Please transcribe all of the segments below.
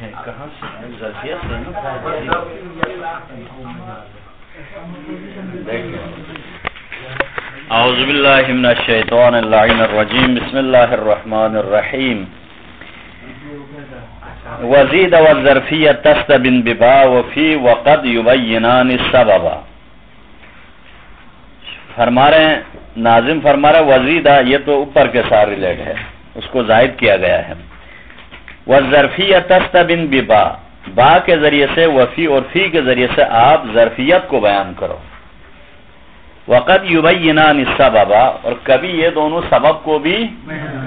کہاں سے اعوذ باللہ من الشیطان اللعین الرجیم بسم اللہ الرحمن الرحیم وزید والظرفیت تستبن ببا وفی وقد یبینان السبب. فرما رہے ہیں ناظم فرما رہے وزیدہ، یہ تو اوپر کے ساتھ ریلیٹ ہے، اس کو زائد کیا گیا ہے. والظرفیت تستبن ببا، با کے ذریعے سے وفی اور فی کے ذریعے سے آپ ظرفیت کو بیان کرو. وقد یبینان السبب، اور کبھی یہ دونوں سبب کو بھی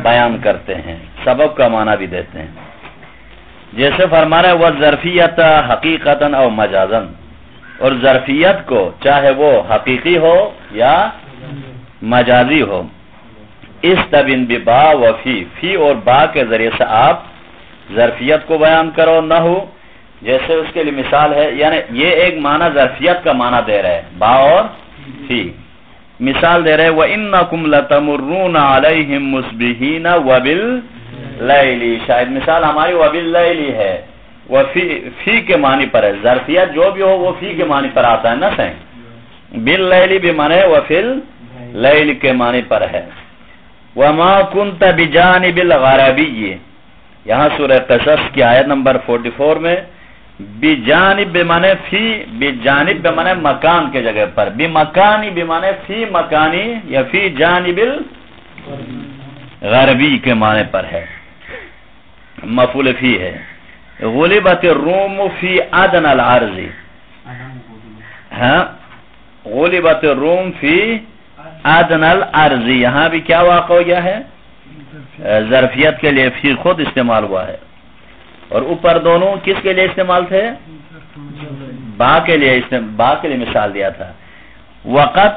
بیان کرتے ہیں، سبب کا معنی بھی دیتے ہیں. جیسے فرما رہے والظرفیت حقیقتا او مجازا، اور ظرفیت کو چاہے وہ حقیقی ہو یا مجازی ہو، استبن ببا وفی، فی اور با کے ذریعے سے آپ ظرفیت کو بیان کرو. نہ ہو جیسے اس کے لیے مثال ہے، یعنی یہ ایک معنی ظرفیت کا معنی دے رہے با اور فی. مثال دے رہے وَإِنَّكُمْ لَتَمُرُّونَ عَلَيْهِمْ مُصْبِحِينَ وَبِاللَّيْلِ، شاید مثال ہماری وَبِاللَّيْلِ ہے، وہ فی کے معنی پر ہے. ظرفیت جو بھی ہو وہ فی کے معنی پر آتا ہے نا سہیں. باللیل بھی معنی وفی اللیل کے معنی پر ہے. وَمَا كُنْتَ بِجَانِبِ الْغَرَبِيِّ، یہاں سورہ قصص کی آیت نمبر 44 میں بجانب بمانے فی، بجانب بمانے مکان کے جگہ پر، بمکانی بمانے فی مکانی یا فی جانب الغربی کے معنی پر ہے، مفعول فی ہے. غلبت الروم فی ادنى الارض، ہاں غلبت الروم فی ادنى الارض، یہاں بھی کیا واقع ہو گیا ہے؟ ظرفیت کے لیے فی خود استعمال ہوا ہے، اور اوپر دونوں کس کے لیے استعمال تھے؟ با کے لیے مثال دیا تھا. وقت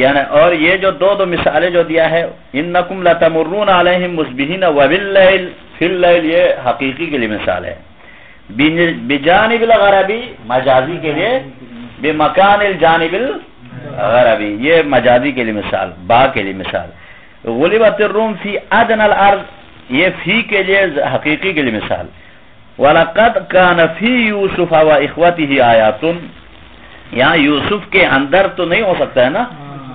یعنی اور یہ جو دو مثالیں جو دیا ہے، انکم لتمرون علیہم مصبحین وباللیل فی اللیل، یہ حقیقی کے لیے مثال ہے. بجانب الغربی مجازی کے لیے، بمکان الجانب الغربی یہ مجازی کے لیے مثال، با کے لیے مثال. غلبت الروم فی ادنى الارض یہ فی کے لیے حقیقی کے لیے مثال. وَلَقَدْ كَانَ فِي يُوسُفَ وَإِخْوَتِهِ آيَاتٌ، یہاں یوسف کے اندر تو نہیں ہو سکتا ہے نا،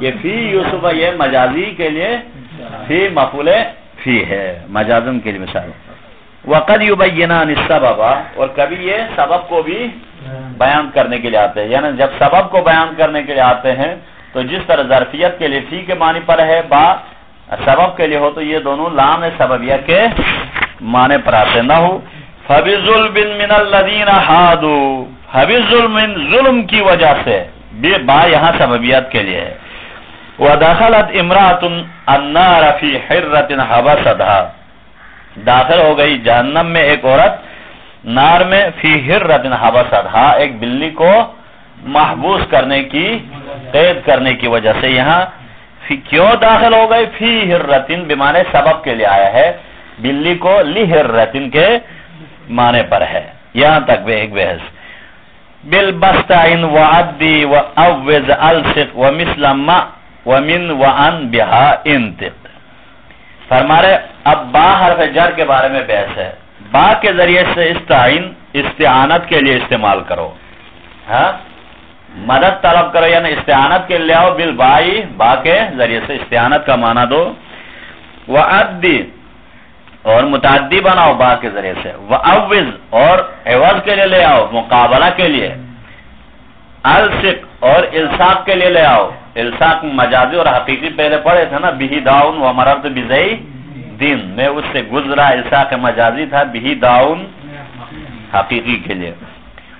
یہ فی یوسف یہ مجازی کے لیے فی مفعول فی ہے، مجازن کے لیے مثال. وَقَدْ يُبَيِّنَانِ السَّبَبَ، اور کبھی یہ سبب کو بھی بیان کرنے کے لیے آتے ہیں، یعنی جب سبب کو بیان کرنے کے لیے آتے ہیں تو جس طرح ظرفیت کے لیے فی کے معنی پر ہے، با سبب کے لیے ہو تو یہ دونوں لام سببیہ کے معنی پر آتے. نہ ہو فَبِظُلْمٍ مِّنَ الَّذِينَ حَادُوا، فَبِظُلْمٍ ظلم کی وجہ سے، با یہاں سببیت کے لیے ہے. وَدَخَلَتْ امْرَأَةٌ النَّارَ فِي حِرَّةٍ حَبَسَتْهَا، داخل ہو گئی جہنم میں ایک عورت نار میں، فی حِرَّةٍ حَبَسَتْهَا ایک بلی کو محبوس کرنے کی، قید کرنے کی وجہ سے. یہاں کیوں داخل ہو گئی؟ فی حرتن بمانے سبب کے لیے آیا ہے، بلی کو لی حرتن کے معنی پر ہے. یہاں تک بھی ایک بحث. بالبستعن وعدی واوز الصق ومثل ما ومن وان بها انتق. فرما رہے اب با حرف جر کے بارے میں بحث ہے. با کے ذریعے سے استعین، استعانت کے لیے استعمال کرو، ہاں مدد طلب کرو، یعنی استعانت کے لے آؤ. بالبائی با کے ذریعے سے استعانت کا معنی دو. وعدی اور متعدی بناؤ با کے ذریعے سے. وعوض اور عوض کے لیے لے آؤ، مقابلہ کے لیے. الصق اور الصاق کے لیے لے آؤ. الصاق مجازی اور حقیقی پہلے پڑھے تھے نا، بہی داؤن ومررت بزئی دن، میں اس سے گزرا، الصاق مجازی تھا، بہی داؤن حقیقی کے لیے.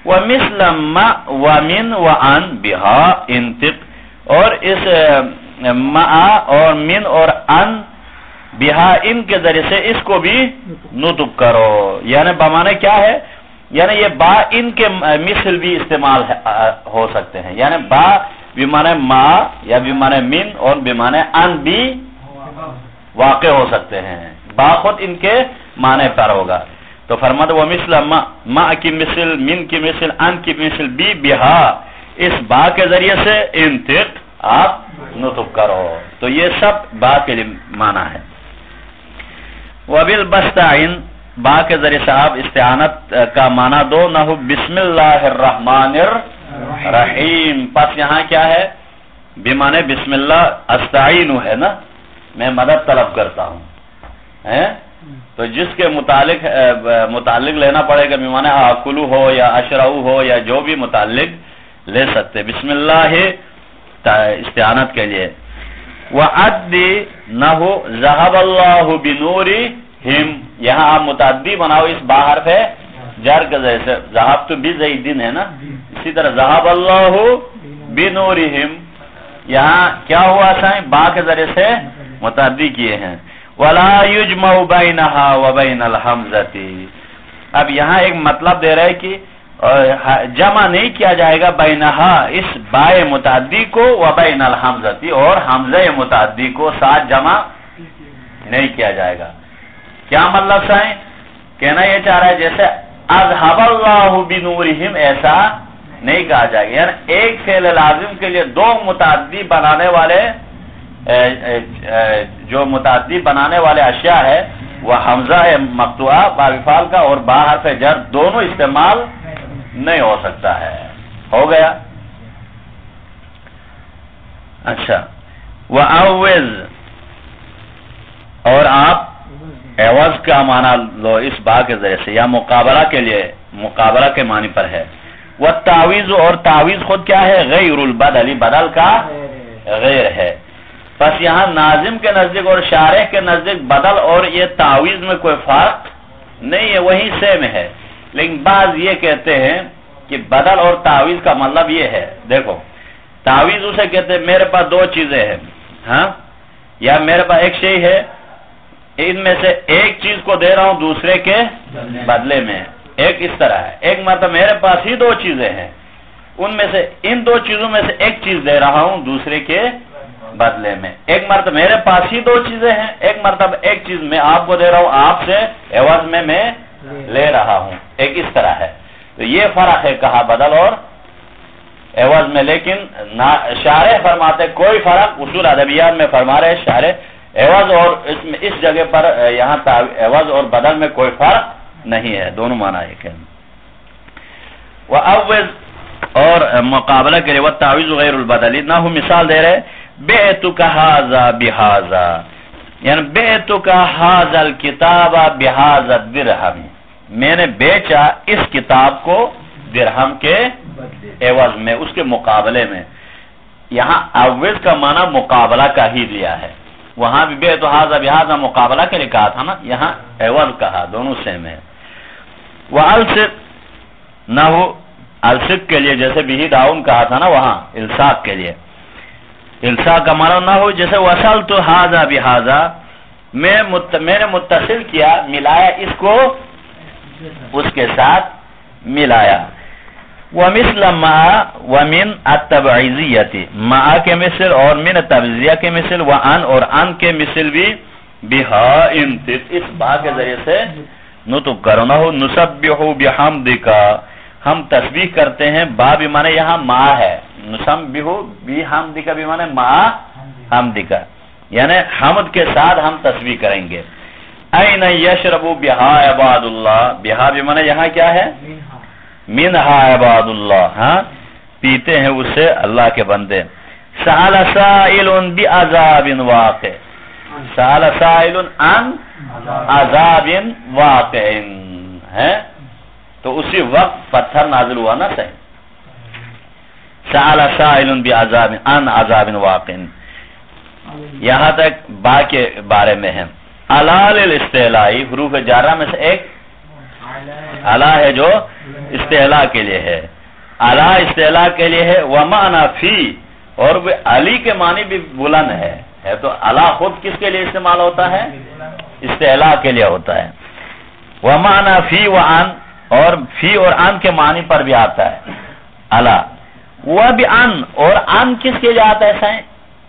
وَمِثْلَ مَا وَمِنْ وَعَنْ بِهَا انتق، اور اس ما اور من اور ان بہا ان کے ذریعے سے اس کو بھی نطق کرو. یعنی بمانے کیا ہے؟ یعنی یہ با ان کے مثل بھی استعمال ہو سکتے ہیں، یعنی با بمانے ما یا بمانے من اور بمانے ان بھی واقع ہو سکتے ہیں. با خود ان کے معنی پر ہوگا. تو فرماتا وَمِثْلَ ما کی مثل، من کی مثل، ان کی مثل بھی بہا، اس با کے ذریعے سے انتق آپ نطق کرو. تو یہ سب با کے لیے معنی ہے. وَبِالْبَسْتَعِن با کے ذریعے سے آپ استعانت کا معنی دو نہ ہو بسم اللہ الرحمن الرحیم. پس یہاں کیا ہے؟ بمانے بسم اللہ استعین ہے نا، میں مدد طلب کرتا ہوں. تو جس کے متعلق لینا پڑے گا، بمانے آکلو ہو یا اشرعو ہو یا جو بھی متعلق لے سکتے. بسم اللہ استعانت کے لیے. وعدی نہ ہو ذہب اللہ بنورہم، یہاں آپ متعدی بناؤ اس باہر پہ جر کے ذریعے سے. ذہب تو بزیدین ہے نا، اسی طرح ذہب اللہ بنورہم یہاں کیا ہوا سائیں؟ با کے ذریعے سے متعدی کیے ہیں. ولا یجمع بینہا وبین الحمزۃ. اب یہاں ایک مطلب دے رہے کہ جمع نہیں کیا جائے گا بینہا اس بائے متعدی کو وبین الحمزۃ اور حمزہ متعدی کو ساتھ جمع نہیں کیا جائے گا. کیا مطلب سائیں؟ کہنا یہ چاہ رہا ہے جیسے اذهب اللہ بنورہم ایسا نہیں کہا جائے گا. یعنی ایک فعل لازم کے لیے دو متعدی بنانے والے جو متعدی بنانے والے اشیاء ہے وہ حمزہ مقطوعہ باب فعل کا اور با حرف جر دونوں استعمال نہیں ہو سکتا ہے. ہو گیا. اچھا وَأَوِّز، اور آپ عوض کا معنی لو اس با کے ذریعے سے، یا مقابلہ کے لیے، مقابلہ کے معنی پر ہے. والتعویض، اور تعویض خود کیا ہے؟ غیر البدل، بدل کا غیر ہے. بس یہاں ناظم کے نزدیک اور شارح کے نزدیک بدل اور یہ تعویض میں کوئی فرق نہیں ہے، وہی سیم ہے. لیکن بعض یہ کہتے ہیں کہ بدل اور تعویض کا مطلب یہ ہے، دیکھو تعویض اسے کہتے ہیں میرے پاس دو چیزیں ہیں، ہاں، یا میرے پاس ایک شے ہے، ان میں سے ایک چیز کو دے رہا ہوں دوسرے کے بدلے میں. ایک اس طرح ہے، ایک مطلب میرے پاس ہی دو چیزیں ہیں، ان میں سے ان دو چیزوں میں سے ایک چیز دے رہا ہوں دوسرے کے بدلے میں. ایک مرتبہ میرے پاس ہی دو چیزیں ہیں، ایک مرتبہ ایک چیز میں آپ کو دے رہا ہوں، آپ سے عوض میں لے رہا ہوں. ایک اس طرح ہے. تو یہ فرق ہے کہا بدل اور عوض میں. لیکن شارح فرماتے کوئی فرق، اصول ادبیات میں فرما رہے شارح عوض اور اس جگہ پر یہاں عوض اور بدل میں کوئی فرق نہیں ہے، دونوں معنی ایک ہے. وَأَوِّز، اور مقابلہ کے لیے والتعویض غیر البدل. نہ ہو مثال دے رہے بِعْتُكَ هَذَا بِهَذَا، یعنی بِعْتُكَ هَذَا الْكِتَابَ بِهَذَا الدِّرْهَمِ، میں نے بیچا اس کتاب کو درہم کے عوض میں، اس کے مقابلے میں. یہاں عوض کا معنی مقابلہ کا ہی لیا ہے. وہاں بھی بِعْتُ هَذَا بِهَذَا مقابلہ کے لیے کہا تھا نا، یہاں عوض کہا، دونوں سیم ہے. وَأَلْصِقْ، نہ ہو الصق کے لیے جیسے بھی داؤن کہا تھا نا وہاں الصاق کے لیے. الصاق کا معنی نہ ہو جیسے وصلت هذا بهذا، میں نے متصل کیا، ملایا اس کو اس کے ساتھ ملایا. ومثل ما ومن التبعیضیۃ، ما کے مثل اور من التبعیضیہ کے مثل، وان اور ان کے مثل بھی بہا انتت، اس با کے ذریعے سے نطق کرو. نہ ہو نسبح بحمدک، ہم تسبیح کرتے ہیں، با بھی مانے یہاں ما ہے، نسبح بحمدک بھی مانے ما حمدک، یعنی حمد کے ساتھ ہم تسبیح کریں گے. این یشرب بہا عباد اللہ، بہا بھی مانے یہاں کیا ہے؟ منہا عباد اللہ، ہاں پیتے ہیں اس سے اللہ کے بندے. سأل سائل بعذاب واقع، سأل سائل عن عذاب واقع ہے، تو اسی وقت پتھر نازل ہوا نا صحیح. سأل سائل بعذاب عن عذاب واقع، یہاں تک با کے بارے میں ہے. علال الاستعلائی، حروف جارہ میں سے ایک علا ہے جو استعلا کے لیے ہے، علا استعلا کے لیے ہے. ومعنی فی، اور وہ علی کے معنی بھی بلند ہے. تو علا خود کس کے لیے استعمال ہوتا ہے؟ استعلا کے لیے ہوتا ہے. ومعنی فی وان، اور فی اور ان کے معنی پر بھی آتا ہے علا. وہ بھی ان، اور ان کس کے لیے آتا ہے سائیں؟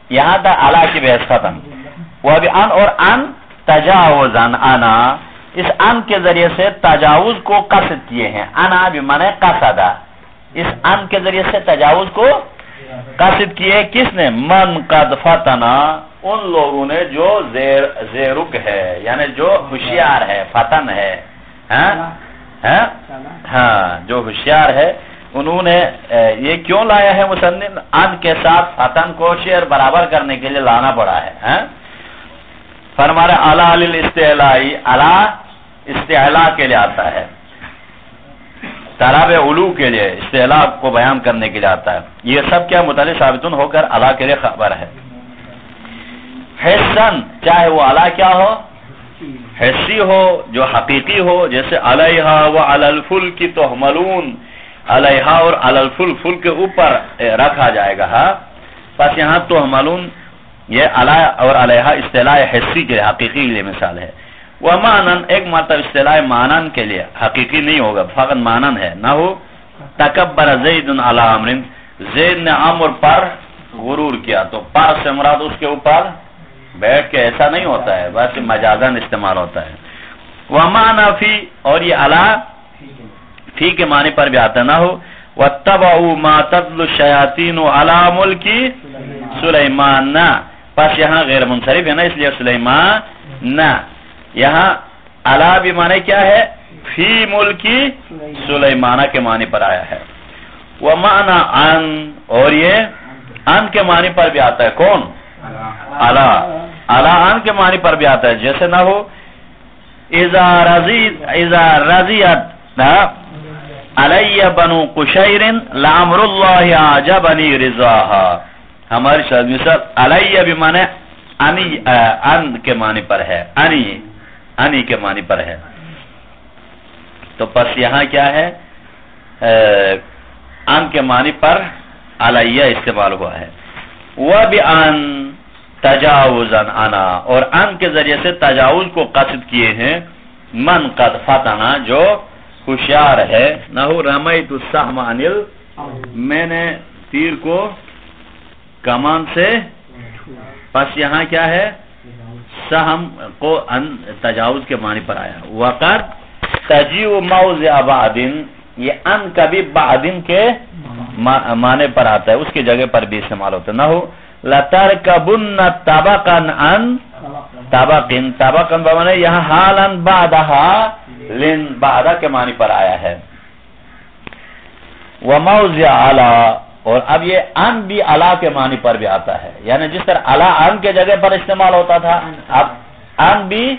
یہاں تک علا کی بحث ختم. وہ بھی ان، اور ان تجاوزن، انا اس ان کے ذریعے سے تجاوز کو قصد کیے ہیں. انا بھی مانے قصدہ، اس ان کے ذریعے سے تجاوز کو قصد کیے. کس نے؟ من قد فتنا، ان لوگوں نے جو زیرک ہے، یعنی جو ہوشیار ہے، فتن ہے، ہاں جو ہوشیار ہے انہوں نے یہ کیوں لایا ہے مصنف؟ ان کے ساتھ فتن کو شعر برابر کرنے کے لیے لانا پڑا ہے. فرمارے اعلیٰ الاستعلائی، اعلیٰ استعلاء کے لیے آتا ہے، طلب علو کے لیے استعلاء کو بیان کرنے کے لیے آتا ہے. یہ سب کیا متعلق ثابتن ہو کر اعلیٰ کے لیے خبر ہے. حسن چاہے وہ اعلیٰ کیا ہو، حسی ہو جو حقیقی ہو، جیسے علیہا وعلی الفلک تحملون، علیہا اور علی الفلک کے اوپر رکھا جائے گا. پس یہاں تحملون یہ علی اور علیہا اصطلاح حسی کے لیے، حقیقی کے لیے مثال ہے. ومعنن ایک مرتبہ اصطلاح معنن کے لیے، حقیقی نہیں ہوگا، فقط معنن ہے. نہ ہو تکبر زید علی عمر، زید نے عمر پر غرور کیا، تو پر سے مراد اس کے اوپر بیٹھ کے ایسا نہیں ہوتا ہے، بس مجازن استعمال ہوتا ہے. ومعنی فی، اور یہ علی فی کے معنی پر بھی آتا نہ ہو. واتبعوا ما تتلو الشیاطین علی ملک سلیمان، پس یہاں غیر منصرف ہے نا، اس لیے سلیمان نہ. یہاں علی بھی معنی کیا ہے؟ فی ملکی سلیمانہ کے معنی پر آیا ہے. ومعنی ان، اور یہ ان کے معنی پر بھی آتا ہے. کون؟ علی. علی ان کے معنی پر بھی آتا ہے، جیسے نہ ہو اذا رضیت علی بنو قشیر لعمر اللہ عجبنی رضاہا. ہماری شاید مثال علی بھی معنی ان کے معنی پر ہے، انی کے معنی پر ہے. تو پس یہاں کیا ہے؟ ان کے معنی پر علیہ استعمال ہوا ہے. وَبِأَن تجاوزاً انا، اور ان کے ذریعے سے تجاوز کو قصد کیے ہیں من قد فتنا، جو ہوشیار ہے. نہ ہو رمیت السهم عن میں نے تیر کو کمان سے، پس یہاں کیا ہے؟ سہم کو ان تجاوز کے معنی پر آیا. وقت تجیو موضع بعدن، یہ ان کبھی بعدن کے معنی پر آتا ہے، اس کی جگہ پر بھی استعمال ہوتا ہے. نہ ہو لترکبن طبقا عن طبقن، طبقن بمعنی یہاں حالن بعدہا لن، بعدہ کے معنی پر آیا ہے. وموضع علی، اور اب یہ ان بھی علا کے معنی پر بھی آتا ہے، یعنی جس طرح علا ان کے جگہ پر استعمال ہوتا تھا، اب ان بھی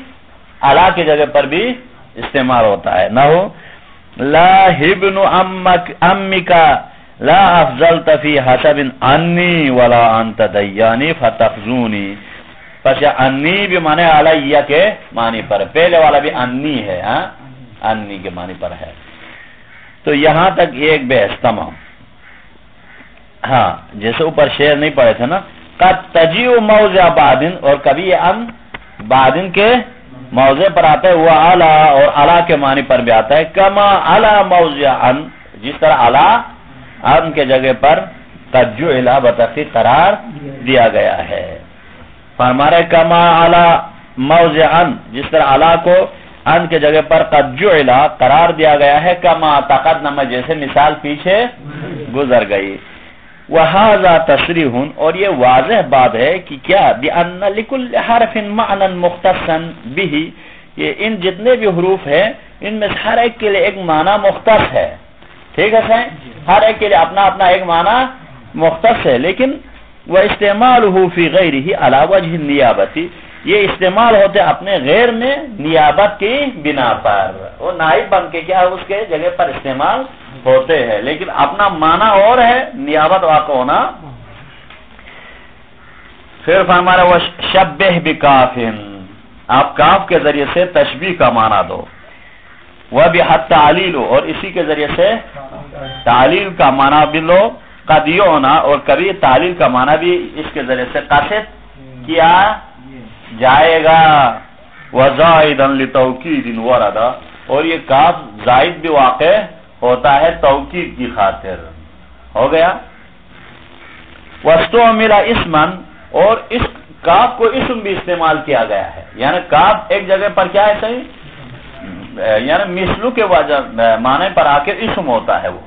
علا کی جگہ پر بھی استعمال ہوتا ہے. نہ ہو لا ابن امک لا افضلت فی حسب انی ولا انت دیانی فتخزونی. پس یہ انی بھی معنی علیہ کے معنی پر، پہلے والا بھی انی ہے، انی کے معنی پر ہے. تو یہاں تک یہ ایک بحث تمام. ہاں جیسے اوپر شعر نہیں پڑھے تھے نا، قد تجیو موضع بعدن، اور کبھی یہ ان بعدن کے موضع پر آتا ہے. وہ اعلی، اور اعلی کے معنی پر بھی آتا ہے. کما اعلی موضع ان، جس طرح اعلی ان کے جگہ پر قد جعل بتخفیف قرار دیا گیا ہے. فرمارے کما اعلی موضع ان، جس طرح اعلی کو ان کے جگہ پر قد جعل قرار دیا گیا ہے. کما تقدم، جیسے مثال پیچھے گزر گئی. وَهَذَا تَصْرِيحٌ، اور یہ واضح بات ہے کہ کیا بِأَنَّ لِكُلِّ حَرْفٍ مَعْنًا مُخْتَصًا بِهِ، یہ ان جتنے بھی حروف ہیں ان میں ہر ایک کے لیے ایک معنی مختص ہے. ٹھیک ہے سائیں، ہر ایک کے لیے اپنا اپنا ایک معنی مختص ہے. لیکن وَإِسْتِعْمَالُهُ فِي غَيْرِهِ عَلَى وَجْهِ النِّيَابَةِ، یہ استعمال ہوتے اپنے غیر میں نیابت کی بنا پر، وہ نائب بن کے کیا اس کے جگہ پر استعمال ہوتے ہیں، لیکن اپنا معنی اور ہے، نیابت واقع ہونا. پھر فرمایا وہ شبہ بکافن، آپ کاف کے ذریعے سے تشبیہ کا معنی دو. وہ بھی حد تعلیل، اور اسی کے ذریعے سے تعلیل کا معنی بھی لو. قد یعنا، اور کبھی تعلیل کا معنی بھی اس کے ذریعے سے قصد کیا جائے گا. وزائدا لتوکید ورد، اور یہ کاف زائد بھی واقع ہوتا ہے توکید کی خاطر. ہو گیا. واستعمل اسما، اور اس کاف کو اسم بھی استعمال کیا گیا ہے، یعنی کاف ایک جگہ پر کیا ہے صحیح، یعنی مثلو کے معنی پر آ کے اسم ہوتا ہے وہ.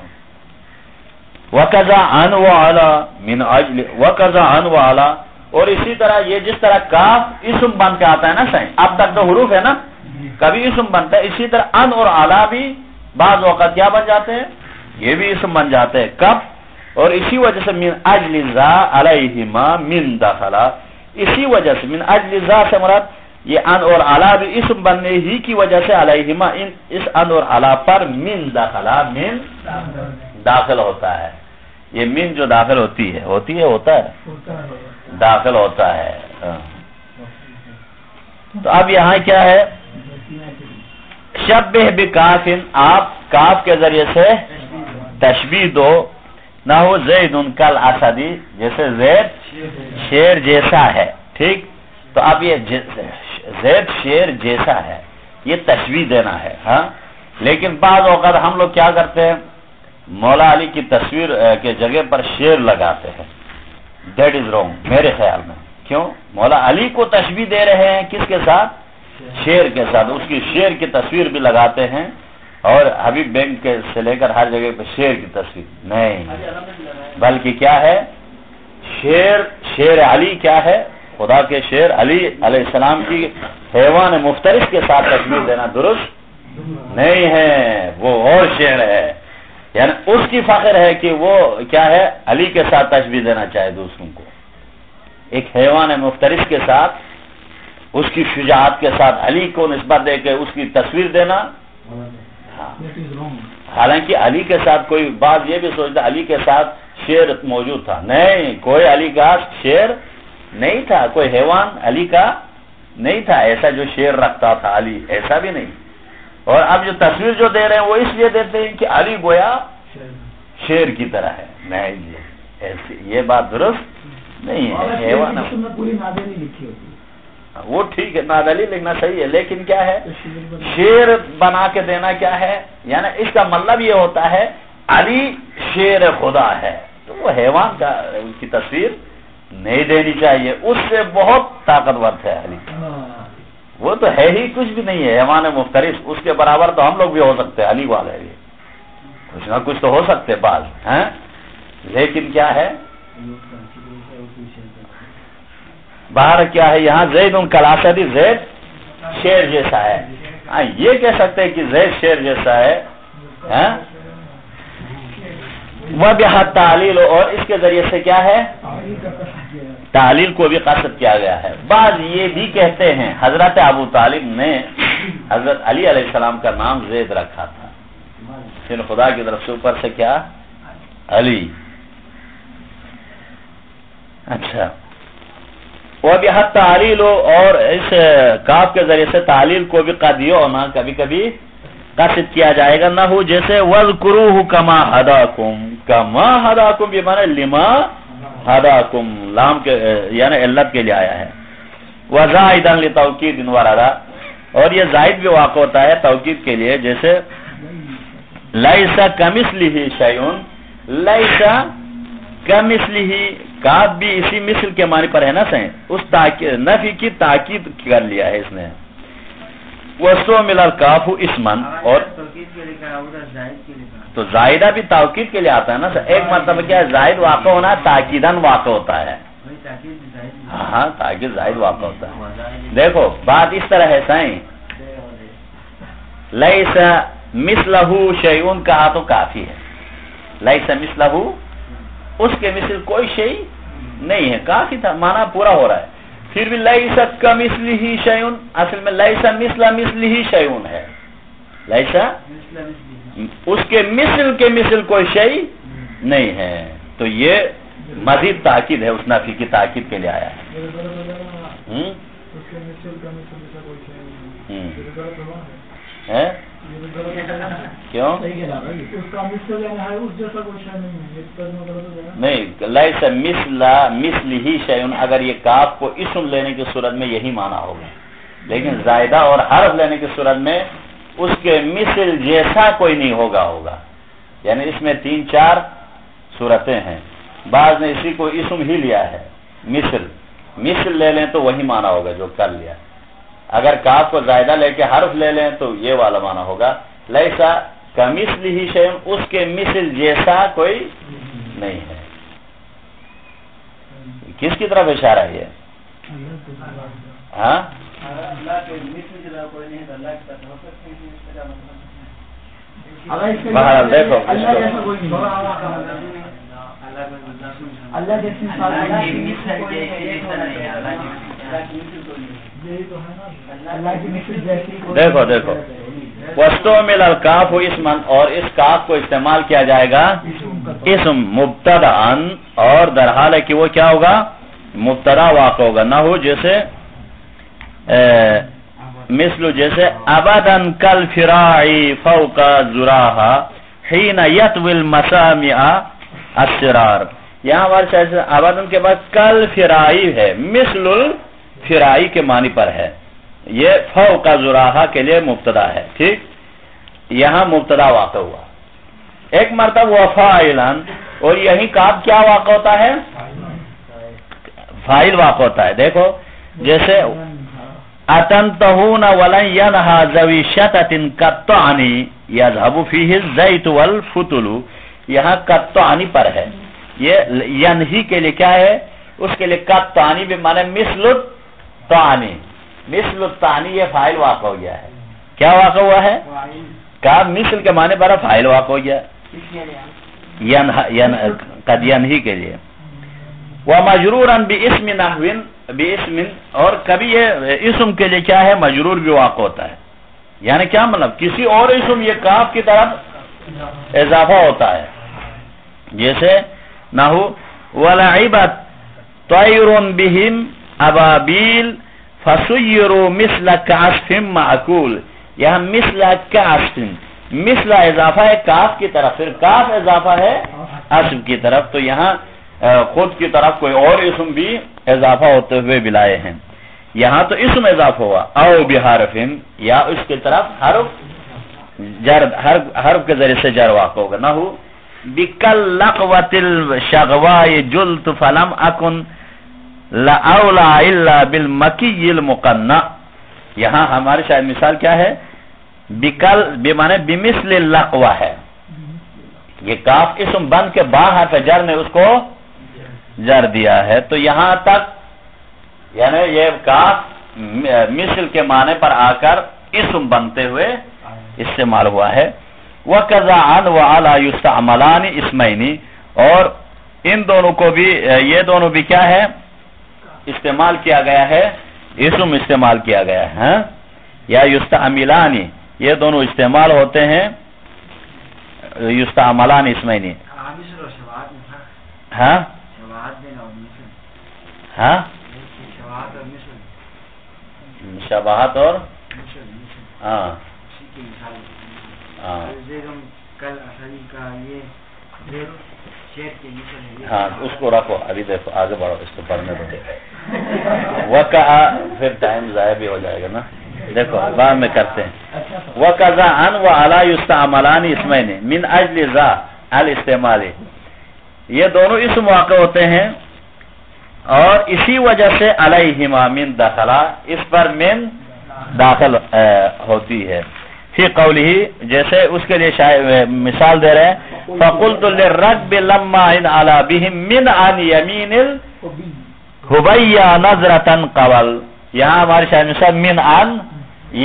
وَقَضَى عَنْ وَعَلَى مِنْ عَجْلِ وَقَضَى عَنْ وَعَلَى، اور اسی طرح یہ جس طرح کاف اسم بن کے آتا ہے نا صحیح، اب تک تو حروف ہے نا، کبھی اسم بنتا ہے. اسی طرح ان اور علا بھی بعض اوقات کیا بن جاتے ہیں؟ یہ بھی اسم بن جاتے ہیں. کب؟ اور اسی وجہ سے من اجل ذا علیہما من دخلا, اسی وجہ سے من اجل ذا سے مراد یہ ان اور علا بھی اسم بننے ہی کی وجہ سے علیہما اس ان اور علا پر من دخلا, من داخل ہوتا ہے. یہ من جو داخل ہوتی ہے ہوتا ہے داخل ہوتا ہے. تو اب یہاں کیا ہے؟ شبہ بکافن, آپ کاف کے ذریعے سے تشبیہ دو. نہ ہو زید کل اسدی, جیسے زید شیر جیسا ہے. ٹھیک, تو اب یہ زید شیر جیسا ہے, یہ تشبیہ دینا ہے. ہاں, لیکن بعض اوقات ہم لوگ کیا کرتے ہیں, مولا علی کی تصویر کے جگہ پر شیر لگاتے ہیں. دیٹ از رانگ میرے خیال میں. کیوں؟ مولا علی کو تشبیہ دے رہے ہیں کس کے ساتھ؟ شیر کے ساتھ. اس کی شیر کی تصویر بھی لگاتے ہیں, اور حبیب بینک سے لے کر ہر جگہ پہ شیر کی تصویر نہیں, بلکہ کیا ہے؟ شیر علی کیا ہے؟ خدا کے شیر علی علیہ السلام کی حیوان مفترس کے ساتھ تشبیہ دینا درست نہیں ہے, وہ اور شیر ہے. یعنی اس کی فخر ہے کہ وہ کیا ہے؟ علی کے ساتھ تشبیہ دینا چاہے دوسروں کو. ایک حیوان مفترس کے ساتھ, اس کی شجاعت کے ساتھ علی کو نسبت دے کے اس کی تصویر دینا. حالانکہ علی کے ساتھ کوئی بات یہ بھی سوچتا علی کے ساتھ شیر موجود تھا. نہیں, کوئی علی کا شیر نہیں تھا, کوئی حیوان علی کا نہیں تھا ایسا جو شیر رکھتا تھا علی, ایسا بھی نہیں. اور اب جو تصویر جو دے رہے ہیں وہ اس لیے دیتے ہیں کہ علی گویا شیر کی طرح ہے. نہیں, یہ بات درست نہیں ہے. حیوان پوری نادلی لکھی ہوتی ہے, وہ ٹھیک ہے, نادلی لکھنا صحیح ہے, لیکن کیا ہے شیر بنا کے دینا کیا ہے؟ یعنی اس کا مطلب یہ ہوتا ہے علی شیر خدا ہے, تو وہ حیوان کا کی تصویر نہیں دینی چاہیے. اس سے بہت طاقتور ہے علی, وہ تو ہے ہی کچھ بھی نہیں ہے, حیوان مفترس. اس کے برابر تو ہم لوگ بھی ہو سکتے ہیں, علی والے بھی کچھ نہ کچھ تو ہو سکتے بعض ہیں. لیکن کیا ہے باہر کیا ہے یہاں زید کلاسدی, زید شیر جیسا ہے. ہاں, یہ کہہ سکتے ہیں کہ زید شیر جیسا ہے. وہ بحد تعلیل, اور اس کے ذریعے سے کیا ہے تعلیل کو بھی قصد کیا گیا ہے. بعض یہ بھی کہتے ہیں حضرت ابو طالب نے حضرت علی علیہ السلام کا نام زید رکھا تھا, پھر خدا کی طرف سے اوپر سے کیا علی. اچھا, وہ بھی حد تعلیل, اور اس کاف کے ذریعے سے تعلیل کو بھی قدیو ہونا کبھی کبھی قصد کیا جائے گا. نہ ہو جیسے وَذْكُرُوهُ كَمَا هَدَاكُمْ, کما ہداکم بھی مانے لما ہداکم, لام کے یعنی علت کے لیے آیا ہے. وَزَائِدًا لِتَوْكِيدٍ وَرَدَا, اور یہ زائد بھی واقع ہوتا ہے توکید کے لیے, جیسے لَيْسَ كَمِثْلِهِ شَيْءٌ, لَيْسَ كَمِثْلِهِ, کاف بھی اسی مثل کے معنی پر ہے نا صحیح, اس نفی کی تاکید کر لیا ہے اس نے. وَسُومِلَ الْكَافُ اسْمًا, اور تو زائدہ بھی تاکید کے لیے آتا ہے نا. ایک مرتبہ کیا ہے زائد واقع ہونا تاکیداً واقع ہوتا ہے. ہاں, تاکید زائد واقع ہوتا ہے. دیکھو بات اس طرح ہے صحیح, لَيْسَ مِثْلَهُ شَيْءٌ کہا تو کافی ہے. لَيْسَ مِثْلَهُ, اس کے مثل کوئی شیء نہیں ہے, کافی تھا, معنی پورا ہو رہا ہے. پھر بھی لَيْسَ كَمِثْلِهِ شَيْءٌ, اصل میں لَيْسَ مِثْلَ مِثْلِهِ شَيْءٌ ہے. لَيْسَ اس کے مثل کوئی شیء نہیں ہے. تو یہ مزید تاکید ہے, اس نفی کی تاکید کے لیے آیا ہے. کیوں نہیں, لیس مثلہ شیء, اگر یہ کاف کو اسم لینے کی صورت میں یہی معنی ہوگا, لیکن زائدہ اور حرف لینے کی صورت میں اس کے مثل جیسا کوئی نہیں ہوگا. یعنی اس میں 3-4 صورتیں ہیں. بعض نے اسی کو اسم ہی لیا ہے, مثل لے لیں تو وہی معنی ہوگا جو کر لیا. اگر کاف کو زائدہ لے کے حرف لے لیں تو یہ والا معنی ہوگا لیسا کمثلہ شیء, اس کے مثل جیسا کوئی نہیں ہے. کس کی طرف اشارہ ہے؟ ہاں, بہرحال دیکھو دیکھو دیکھو وَاسْتُعْمِلَ الْكَافُ اسْمًا، اور اس کاف کو استعمال کیا جائے گا اسم مبتدأً، اور در حال ہے کہ وہ کیا ہوگا مبتدا واقع ہوگا، نہ ہو جیسے مثل جیسے ابداً کالفراعی فوق زراہا حین یطوی المسامع السرار، یہاں ہمارے شاید ابداً کے بعد کالفراعی ہے، مثل الفراعی کے معنی پر ہے، یہ فوق زراہا کے لیے مبتدا ہے، ٹھیک، یہاں مبتدا واقع ہوا۔ ایک مرتبہ وفاعلاً، اور یہی کاف کیا واقع ہوتا ہے فاعل واقع ہوتا ہے، دیکھو جیسے اتنتہون ولن ینہا ذوی شتت کالطعن یذہب فیہ الزیت والفتل، یہاں کالطعن پر ہے، یہ ینہی کے لیے کیا ہے، اس کے لیے کالطعن بھی معنی مثل الطعن، مثل الطعن یہ فاعل واقع ہو گیا ہے، کیا واقع ہوا ہے کاف مثل کے معنی پر فاعل واقع ہو گیا قد ینہی کے لیے۔ وَمَجْرُورًا بِاسْمِ نَحْوٍ بِاسْمٍ، اور کبھی یہ اسم کے لیے کیا ہے مجرور بھی واقع ہوتا ہے، یعنی کیا مطلب کسی اور اسم یہ کاف کی طرف اضافہ ہوتا ہے، جیسے نحو وَلَعِبَتْ طَيْرٌ بِهِمْ أَبَابِيلَ فَسُيِّرُوا مِثْلَ كَعَصْفٍ مَعْكُولٍ، یہاں مثل كَعَصْفٍ، مثل اضافہ ہے کاف کی طرف، پھر کاف اضافہ ہے عصف کی طرف، تو یہاں خود کی طرف کوئی اور اسم بھی اضافہ ہوتے ہوئے بھی لائے ہیں، یہاں تو اسم اضافہ ہوا، او بحرف، یا اس کی طرف حرف کے ذریعے سے جر واقع ہوگا، نہ ہو بِكَاللَّقْوَةِ الشَّغْوَاءِ جُلْتُ فَلَمْ أَكُنْ لَأَوْلَى إِلَّا بِالْمَكِيِّ الْمُقَنَّعِ، یہاں ہماری شاید مثال کیا ہے بِكَل بمعنی بِمِثْلِ اللَّقْوَةِ ہے، یہ کاف اسم بند کے با حرف جر نے اس کو جر دیا ہے، تو یہاں تک یعنی یہ کاف مثل کے معنی پر آ کر اسم بنتے ہوئے استعمال ہوا ہے۔ وَكَذَا عَنْ وَعَلَى يُسْتَعْمَلَانِ اسْمَيْنِ، اور ان دونوں کو بھی یہ دونوں بھی کیا ہے استعمال کیا گیا ہے، اسم استعمال کیا گیا ہے، یا یستعملان، یہ دونوں استعمال ہوتے ہیں یستعملان اسمین، ہاں ہاں شباہت اور ہاں ہاں اس کو رکھو، ابھی دیکھو آگے بڑھو، اس کو پڑھنے دو، وَقَعَ پھر ٹائم ضائع بھی ہو جائے گا نا، دیکھو بعد میں کرتے ہیں۔ وَقَذَا عَنْ وَعَلَى يُسْتَعْمَلَانِ اسْمَيْنِ مِنْ أَجْلِ ذَا الاستعمال، یہ دونوں اسم واقع ہوتے ہیں اور اسی وجہ سے علیہما من داخلہ، اس پر من داخل ہوتی ہے، فی قولہ، جیسے اس کے لیے مثال دے رہے ہیں فَقُلْتُ لِلرَّكْبِ لَمَّا إِنْ عَلَى بِهِمْ مِنْ عَنْ يَمِينِ الْحُبَيَّ نَظْرَةً قَوَلْ، یہاں ہماری شاید مثال من عن